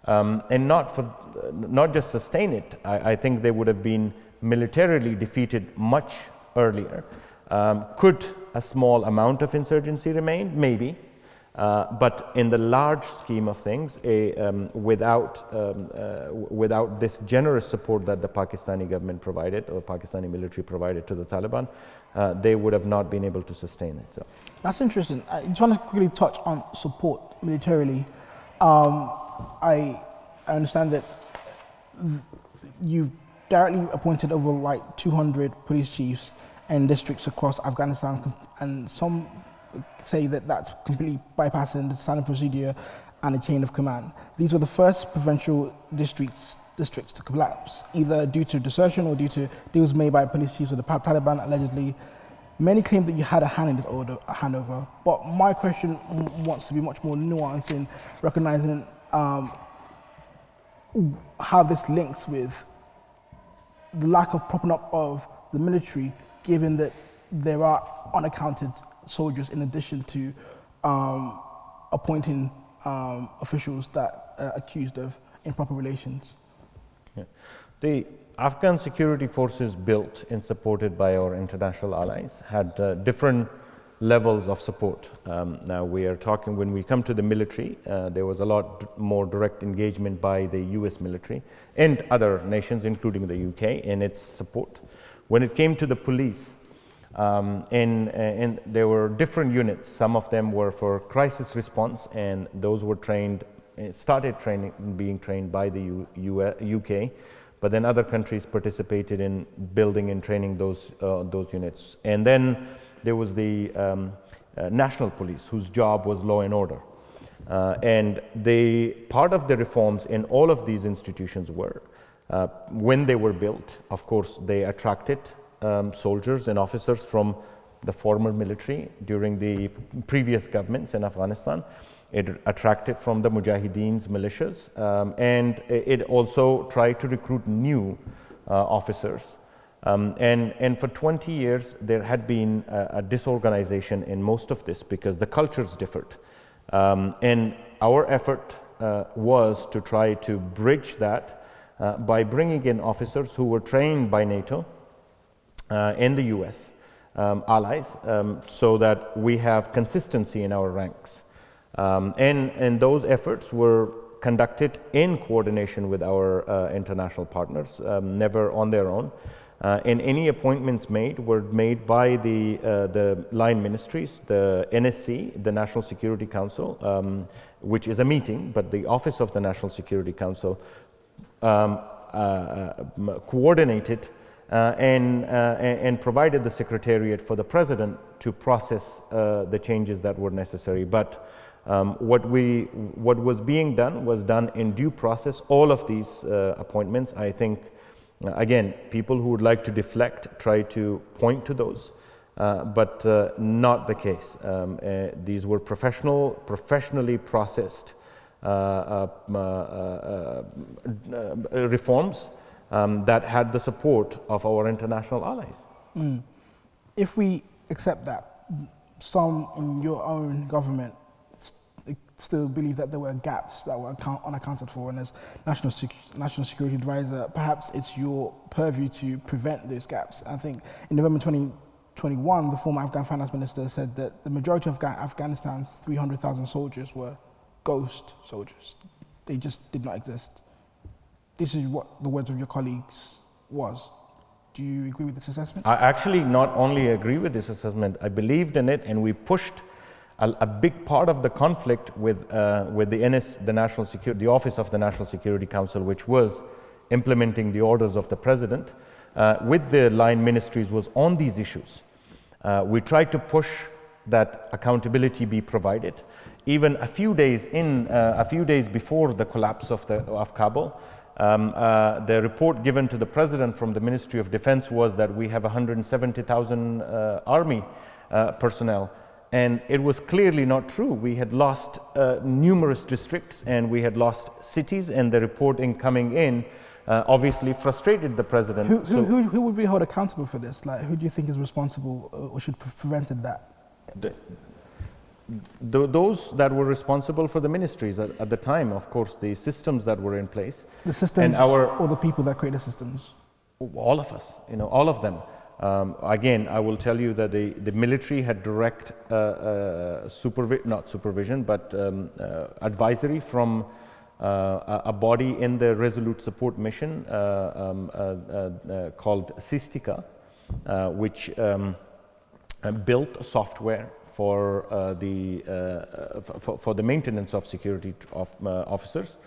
And not just sustain it, I think they would have been militarily defeated much earlier. Could a small amount of insurgency remain? Maybe. But in the large scheme of things, without this generous support that the Pakistani government provided, or Pakistani military provided to the Taliban, they would have not been able to sustain it. So. That's interesting. I just want to quickly touch on support militarily. I understand that you've directly appointed over like 200 police chiefs and districts across Afghanistan, and some say that that's completely bypassing the standard procedure and a chain of command. These were the first provincial districts to collapse, either due to desertion or due to deals made by police chiefs with the Taliban, allegedly. Many claim that you had a hand in this handover, but my question wants to be much more nuanced in recognizing how this links with the lack of propping up of the military, given that there are unaccounted soldiers in addition to appointing officials that are accused of improper relations. Yeah. The Afghan security forces built and supported by our international allies had different levels of support. Now we are talking, when we come to the military, there was a lot more direct engagement by the US military and other nations, including the UK, in its support. When it came to the police, and there were different units. Some of them were for crisis response, and those were being trained by the UK, but then other countries participated in building and training those units. And then there was the national police, whose job was law and order. And part of the reforms in all of these institutions were, when they were built, of course, they attracted soldiers and officers from the former military during the previous governments in Afghanistan. It attracted from the Mujahideens, militias, and it also tried to recruit new officers. And for 20 years, there had been a disorganization in most of this because the cultures differed. And our effort was to try to bridge that by bringing in officers who were trained by NATO and the US allies, so that we have consistency in our ranks. And those efforts were conducted in coordination with our international partners, never on their own. And any appointments made were made by the line ministries, the NSC, the National Security Council, which is a meeting, but the Office of the National Security Council coordinated and provided the Secretariat for the President to process the changes that were necessary. But what was being done was done in due process. All of these appointments, I think, again, people who would like to deflect try to point to those, but not the case. These were professionally processed reforms that had the support of our international allies. If we accept that, some in your own government still believe that there were gaps that were unaccounted for, and as National Security Advisor, perhaps it's your purview to prevent those gaps. I think in November 2021, the former Afghan finance minister said that the majority of Afghanistan's 300,000 soldiers were ghost soldiers. They just did not exist. This is what the words of your colleagues was. Do you agree with this assessment? I actually not only agree with this assessment, I believed in it, and we pushed a big part of the conflict with the NS, the National Security, the Office of the National Security Council, which was implementing the orders of the president, with the line ministries, was on these issues. We tried to push that accountability be provided. Even a few days before the collapse of Kabul, the report given to the president from the Ministry of Defense was that we have 170,000 army personnel, and it was clearly not true. We had lost numerous districts and we had lost cities, and the reporting coming in obviously frustrated the president. Who would be held accountable for this? Like, who do you think is responsible or should have prevented that? Those that were responsible for the ministries at the time, of course, the systems that were in place. The systems, or the people that create the systems? All of us, all of them. Again, I will tell you that the military had direct not supervision, but advisory from a body in the Resolute Support Mission called Sistika, which built software for the maintenance of security officers.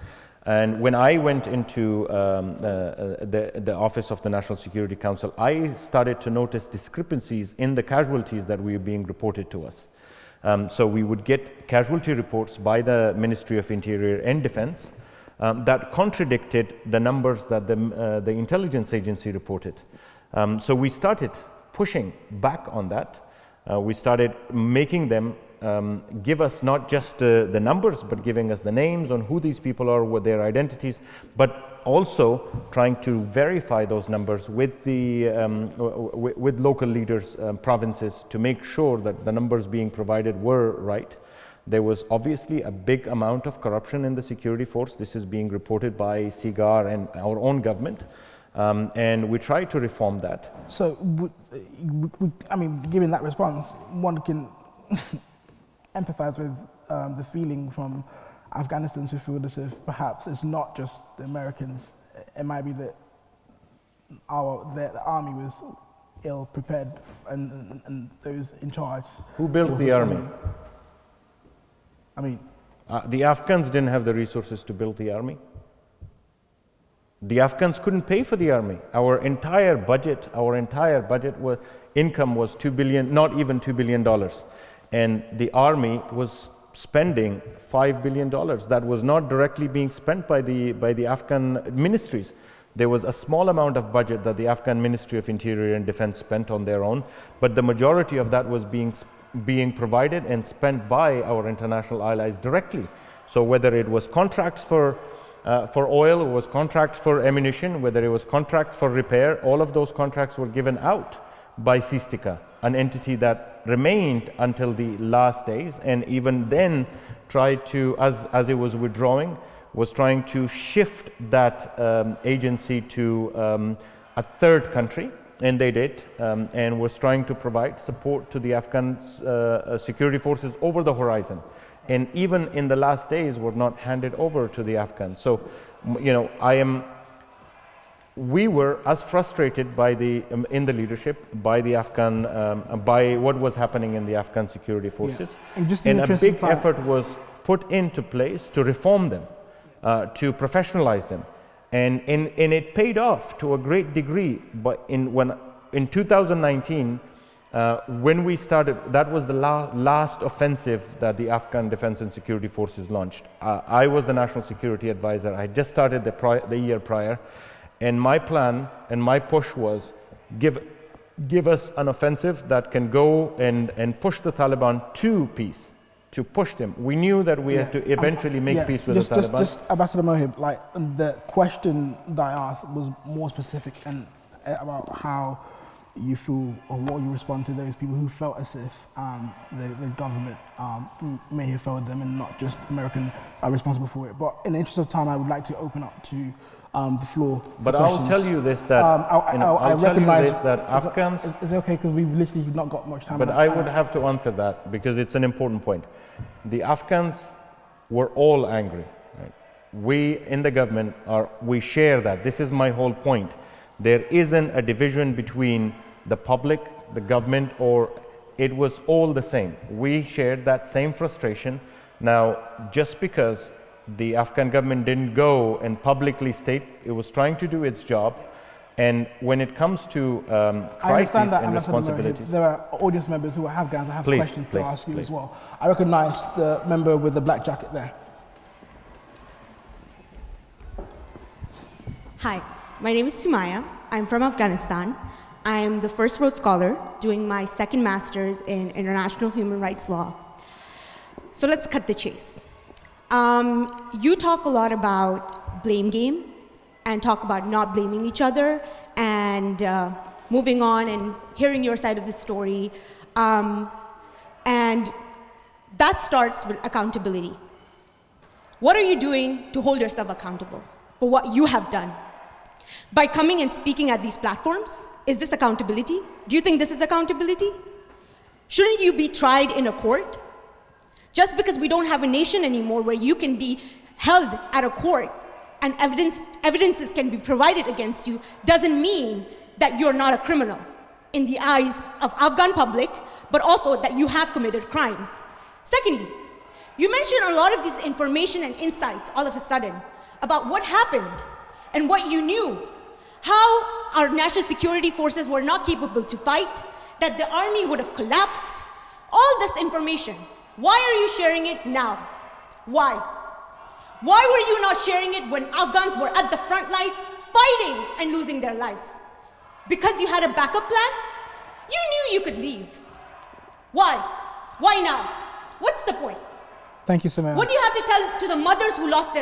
And when I went into the Office of the National Security Council, I started to notice discrepancies in the casualties that were being reported to us. So we would get casualty reports by the Ministry of Interior and Defense that contradicted the numbers that the intelligence agency reported. So we started pushing back on that. We started making them give us not just the numbers, but giving us the names on who these people are, what their identities, but also trying to verify those numbers with the with local leaders, provinces, to make sure that the numbers being provided were right. There was obviously a big amount of corruption in the security force. This is being reported by SIGAR and our own government. And we try to reform that. So, I mean, given that response, one can empathize with the feeling from Afghanistans who feel as if perhaps it's not just the Americans. It might be that the army was ill prepared and those in charge. Who built the army? I mean, the Afghans didn't have the resources to build the army. The Afghans couldn't pay for the army. Our entire budget was income was $2 billion, not even $2 billion, and the army was spending $5 billion. That was not directly being spent by the Afghan ministries. There was a small amount of budget that the Afghan Ministry of Interior and Defense spent on their own, but the majority of that was being provided and spent by our international allies directly. So whether it was contracts for oil, it was contracts for ammunition, whether it was contracts for repair, all of those contracts were given out by Sistika, an entity that remained until the last days, and even then tried to, as it was withdrawing, was trying to shift that agency to a third country, and they did, and was trying to provide support to the Afghan security forces over the horizon. And even in the last days were not handed over to the Afghans. So, we were as frustrated by in the leadership, by the Afghan, by what was happening in the Afghan security forces. Yeah. And a big effort was put into place to reform them, to professionalize them. And it paid off to a great degree. But in 2019, when we started, that was the last offensive that the Afghan Defense and Security Forces launched. I was the National Security Advisor. I just started the year prior, and my plan and my push was give us an offensive that can go and push the Taliban to peace, to push them. We knew that we had to eventually make peace with the Taliban. Just Ambassador Mohib, like the question that I asked was more specific and about how you feel or what you respond to those people who felt as if the government may have failed them and not just Americans are responsible for it. But in the interest of time, I would like to open up to the floor. But I'll tell you this, that I recognize that Afghans. Is it okay, because we've literally not got much time? But I would have to answer that because it's an important point. The Afghans were all angry. Right? We in the government we share that. This is my whole point. There isn't a division between the public, the government, or it was all the same. We shared that same frustration. Now, just because the Afghan government didn't go and publicly state it was trying to do its job, and when it comes to crises and responsibilities. There are audience members who are Afghans. I have questions to ask you please. as well. I recognize the member with the black jacket there. Hi, my name is Sumaya. I'm from Afghanistan. I am the first Rhodes Scholar doing my second master's in international human rights law. So let's cut the chase. You talk a lot about blame game and talk about not blaming each other and moving on and hearing your side of the story. And that starts with accountability. What are you doing to hold yourself accountable for what you have done? By coming and speaking at these platforms, is this accountability? Do you think this is accountability? Shouldn't you be tried in a court? Just because we don't have a nation anymore where you can be held at a court and evidences can be provided against you doesn't mean that you're not a criminal in the eyes of Afghan public, but also that you have committed crimes. Secondly, you mentioned a lot of this information and insights all of a sudden about what happened and what you knew, how our national security forces were not capable to fight, that the army would have collapsed. All this information, why are you sharing it now? Why? Why were you not sharing it when Afghans were at the front line fighting and losing their lives? Because you had a backup plan? You knew you could leave. Why? Why now? What's the point? Thank you, Samantha. What do you have to tell to the mothers who lost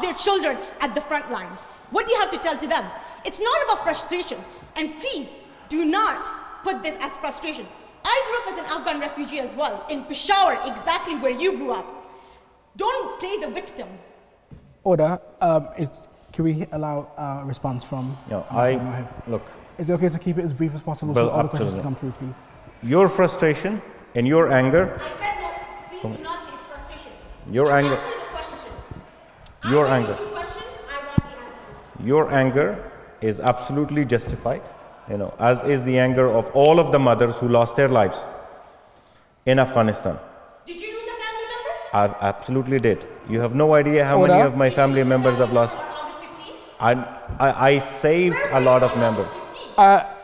their children at the front lines? What do you have to tell to them? It's not about frustration. And please, do not put this as frustration. I grew up as an Afghan refugee as well, in Peshawar, exactly where you grew up. Don't play the victim. Order. Can we allow a response from Mohib? Look. Is it okay to keep it as brief as possible so all the questions can come through, please? Your frustration and your anger. I said no. Please do not say it's frustration. Your anger. Answer the questions. Your I anger. have 2 questions. I want the answers. Your anger is absolutely justified, as is the anger of all of the mothers who lost their lives in Afghanistan. Did you lose a family member? I absolutely did. You have no idea how many of my family members I've lost. I saved a lot of members.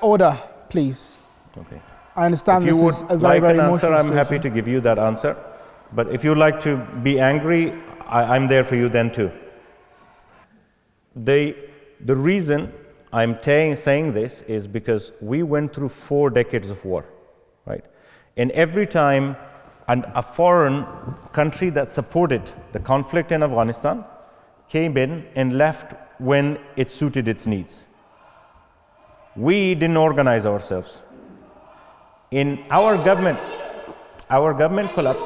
Order, please. Okay. I understand If you this is would a very, like very an answer, emotional I'm happy situation. to give you that answer. But if you like to be angry, I'm there for you then too. The reason I'm saying this is because we went through 4 decades of war, right? And every time a foreign country that supported the conflict in Afghanistan came in and left when it suited its needs. We didn't organize ourselves. In our government collapsed.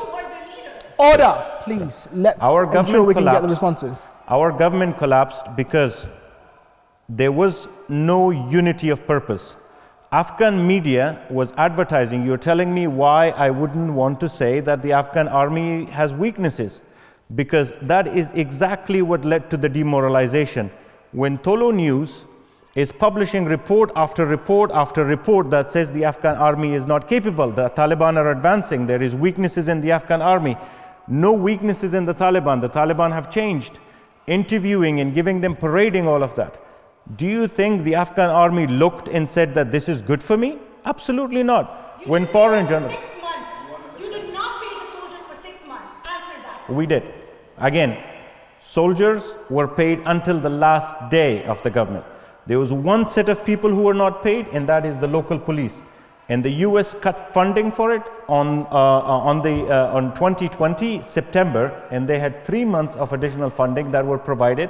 Order, please. Let's ensure we can get the responses. Our government collapsed because there was no unity of purpose. Afghan media was advertising. You're telling me why I wouldn't want to say that the Afghan army has weaknesses, because that is exactly what led to the demoralization. When Tolo News is publishing report after report after report that says the Afghan army is not capable, the Taliban are advancing, there is weaknesses in the Afghan army. No weaknesses in the Taliban. The Taliban have changed. Interviewing and giving them, parading all of that. Do you think the Afghan army looked and said that this is good for me? Absolutely not. When foreign journalists... 6 months. You did not pay the soldiers for 6 months. Answer that. We did. Again, soldiers were paid until the last day of the government. There was one set of people who were not paid, and that is the local police. And the US cut funding for it on 2020 September, and they had 3 months of additional funding that were provided.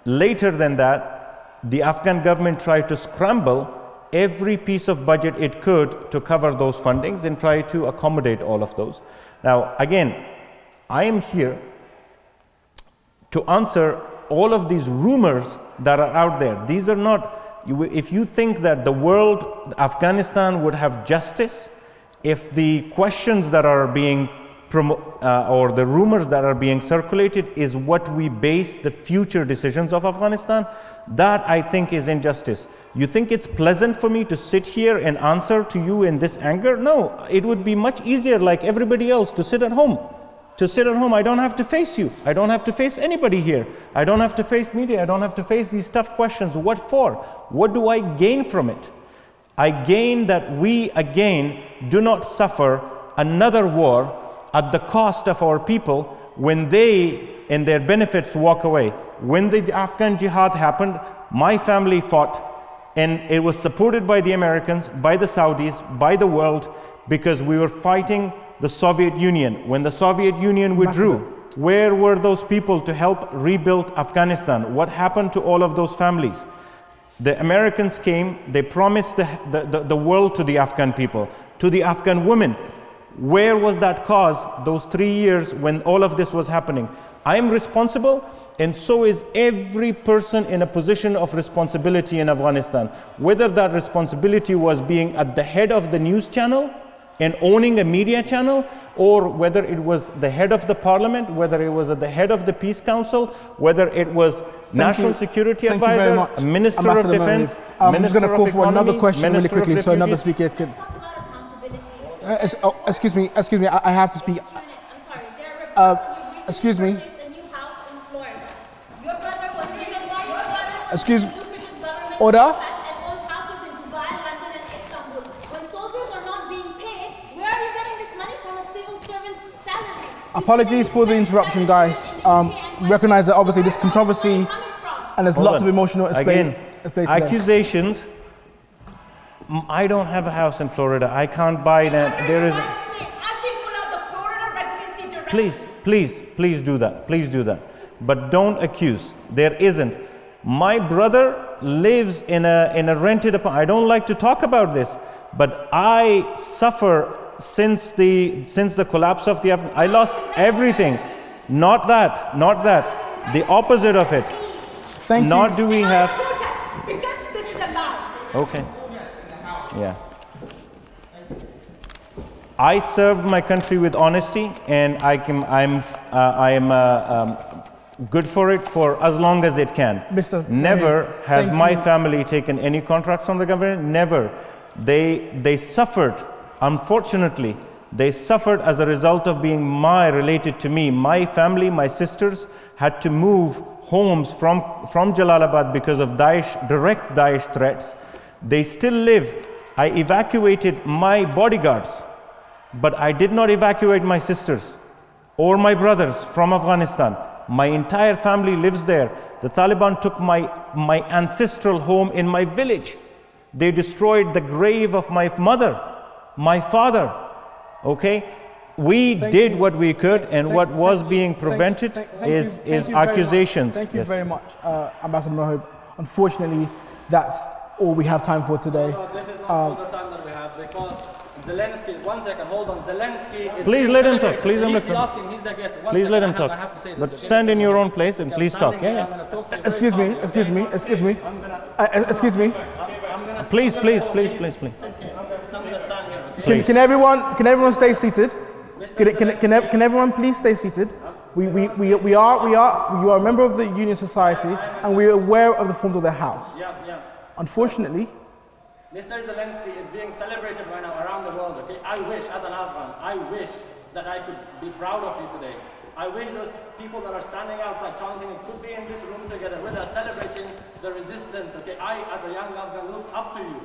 Later than that, the Afghan government tried to scramble every piece of budget it could to cover those fundings and try to accommodate all of those. Now, again, I am here to answer all of these rumors that are out there. These are not, if you think that the world, Afghanistan would have justice, if the questions that are being or the rumors that are being circulated is what we base the future decisions of Afghanistan, that I think is injustice. You think it's pleasant for me to sit here and answer to you in this anger? No, it would be much easier, like everybody else, to sit at home. To sit at home, I don't have to face you. I don't have to face anybody here. I don't have to face media. I don't have to face these tough questions. What for? What do I gain from it? I gain that we, again, do not suffer another war at the cost of our people when they and their benefits walk away. When the Afghan jihad happened, my family fought, and it was supported by the Americans, by the Saudis, by the world, because we were fighting the Soviet Union. When the Soviet Union withdrew, where were those people to help rebuild Afghanistan? What happened to all of those families? The Americans came, they promised the world to the Afghan people, to the Afghan women. Where was that cause those 3 years when all of this was happening? I am responsible, and so is every person in a position of responsibility in Afghanistan. Whether that responsibility was being at the head of the news channel and owning a media channel, or whether it was the head of the parliament, whether it was at the head of the peace council, whether it was national security advisor, minister of defense, I'm just going to call for another question really quickly, so another speaker can. Excuse me, I have to speak. I'm sorry, there are excuse me. purchased a new house in Florida. Your brother was given Excuse lucrative government order. contracts and owns houses in Dubai, London, and Istanbul. When soldiers are not being paid, where are you getting this money from? A civil servant's salary? Apologies for the interruption, guys. Recognize that obviously this controversy and there's lots of emotional Again, accusations. I don't have a house in Florida. I can't buy that. There is. Please do that. Please do that. But don't accuse. There isn't. My brother lives in a rented apartment. I don't like to talk about this, but I suffer since the collapse of the Afghan. I lost everything. Not that. The opposite of it. Thank you. Not do we have. Because this is a lie. Okay. Yeah. I served my country with honesty, and I am good for it for as long as it can. Mr. Never Mohib, has thank my you. family taken any contracts from the government. Never. They suffered. Unfortunately, they suffered as a result of being related to me. My family, my sisters, had to move homes from Jalalabad because of direct Daesh threats. They still live. I evacuated my bodyguards, but I did not evacuate my sisters or my brothers from Afghanistan. My entire family lives there. The Taliban took my ancestral home in my village. They destroyed the grave of my mother, my father. Okay? We did what we could, and what was being prevented is accusations. Thank you very much, Ambassador Mohib. Unfortunately, that's all we have time for today. No, this is not all the time that we have, because Zelensky, one second, hold on. Zelensky is Please let him talk. Please he's asking, he's the guest. Please let him talk. I have to say this, But okay? stand in your own place and Okay, please I'm talk. standing here, Yeah. I'm gonna talk to you Excuse very me, calmly, excuse me, okay? excuse me. Excuse me. I'm gonna Please. I'm gonna stand here. Can everyone stay seated? Can everyone please stay seated? You are a member of the Union Society, and we are aware of the forms of the House. Yeah. Unfortunately, Mr. Zelensky is being celebrated right now around the world, okay? I wish, as an Afghan, I wish that I could be proud of you today. I wish those people that are standing outside chanting could be in this room together with us celebrating the resistance, okay? I, as a young Afghan, look up to you.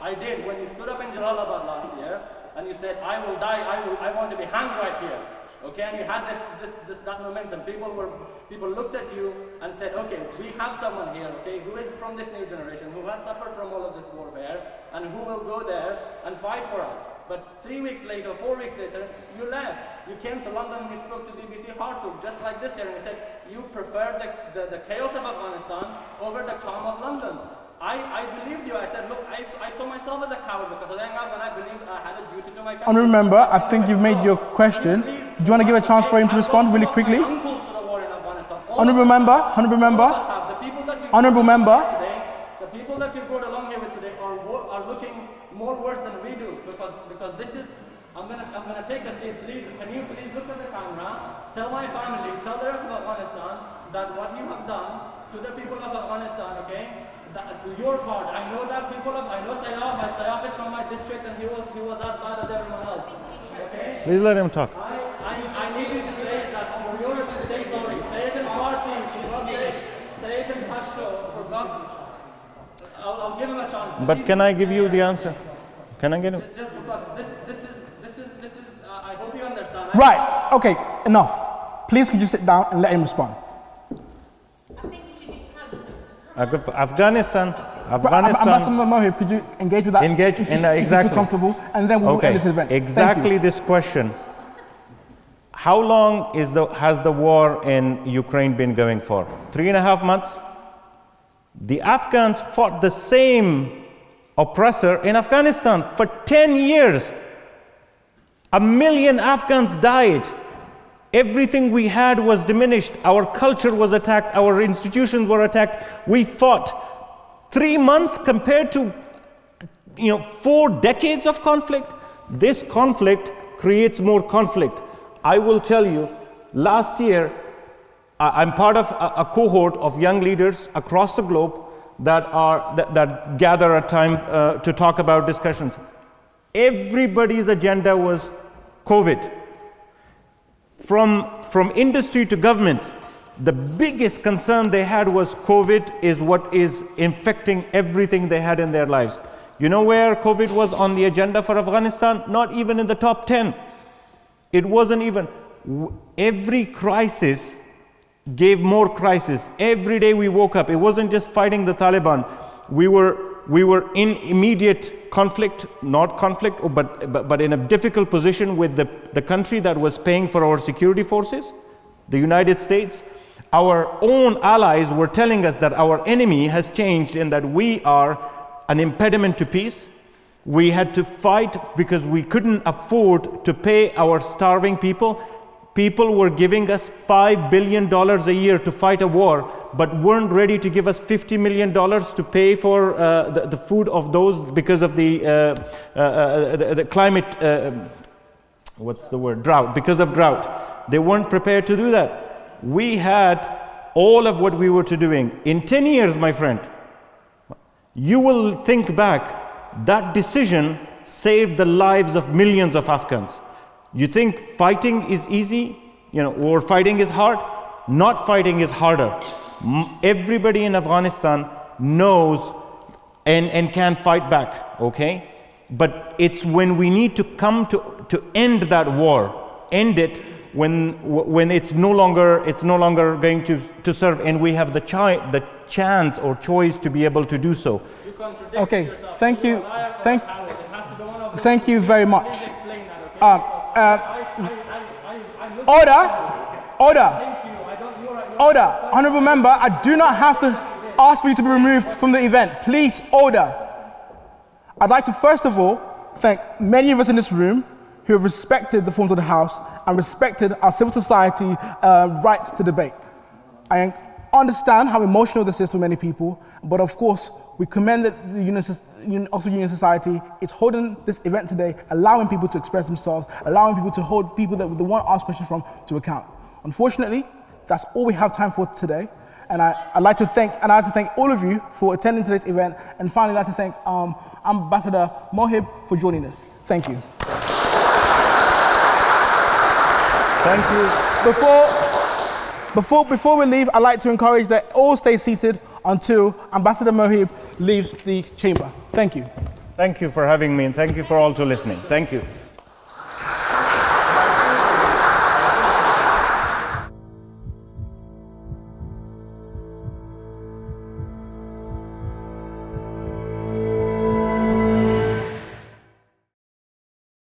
I did. When you stood up in Jalalabad last year, and you said, I will die, I want to be hanged right here. Okay, and you had that momentum. People looked at you and said, okay, we have someone here, okay, who is from this new generation, who has suffered from all of this warfare, and who will go there and fight for us. But 3 weeks later, 4 weeks later, you left. You came to London, you spoke to BBC Hartug, just like this here, and you said you preferred the chaos of Afghanistan over the calm of London. I believed you. I said, look, I saw myself as a coward because as a young man, I believed I had a duty to my country. honourable member, I think you've made your question. Do you want to give a chance for him to respond really quickly? Honourable member, honourable member. The people that you brought along here with today are looking more worse than we do because this is I'm gonna take a seat, please. Can you please look at the camera? Tell my family, tell the rest of Afghanistan that what you have done to the people of Afghanistan, okay? That your part. I know that I know Sayaf is from my district, and he was as bad as everyone else. Okay? Please let him talk. I need you to say that for yours, say sorry. Say it in Farsi, for God's sake. Say it in Pashto, for God's sake. I'll give him a chance. But can I give you the answer? Can I get him? Just because this is I hope you understand. Right, okay, enough. Please could you sit down and let him respond. I think you should be proud of it. Afghanistan. Ambassador Mohib, could you engage with that? Engage, if you exactly. feel comfortable, and then we'll end this event. Exactly this question. How long has the war in Ukraine been going for? 3.5 months? The Afghans fought the same oppressor in Afghanistan for 10 years. 1 million Afghans died. Everything we had was diminished. Our culture was attacked. Our institutions were attacked. We fought. 3 months compared to 4 decades of conflict. This conflict creates more conflict. I will tell you, last year, I'm part of a cohort of young leaders across the globe that gather at time to talk about discussions. Everybody's agenda was COVID. From industry to governments, the biggest concern they had was COVID is what is infecting everything they had in their lives. You know where COVID was on the agenda for Afghanistan? Not even in the top 10. It wasn't even. Every crisis gave more crisis. Every day we woke up. It wasn't just fighting the Taliban. We were in immediate conflict, not conflict, but in a difficult position with the country that was paying for our security forces, the United States. Our own allies were telling us that our enemy has changed and that we are an impediment to peace. We had to fight because we couldn't afford to pay our starving people. People were giving us $5 billion a year to fight a war, but weren't ready to give us $50 million to pay for the food of those because of the climate, drought, because of drought. They weren't prepared to do that. We had all of what we were doing. In 10 years, my friend, you will think back, that decision saved the lives of millions of Afghans. You think fighting is easy, or fighting is hard? Not fighting is harder. Everybody in Afghanistan knows and can fight back, okay? But it's when we need to come to end that war, end it when it's no longer going to serve, and we have the chance or choice to be able to do so. Okay, thank you very much. Order. Honourable member, I do not have to ask for you to be removed from the event. Please, order. I'd like to first of all thank many of us in this room who have respected the forms of the House and respected our civil society rights to debate. I understand how emotional this is for many people, but of course, we commend that the Oxford Union Society is holding this event today, allowing people to express themselves, allowing people to hold people that they want to ask questions from to account. Unfortunately, that's all we have time for today. And I'd like to thank all of you for attending today's event. And finally, I'd like to thank Ambassador Mohib for joining us. Thank you. Thank you. Before we leave, I'd like to encourage that all stay seated until Ambassador Mohib leaves the chamber. Thank you. Thank you for having me, and thank you for all to listening. Thank you.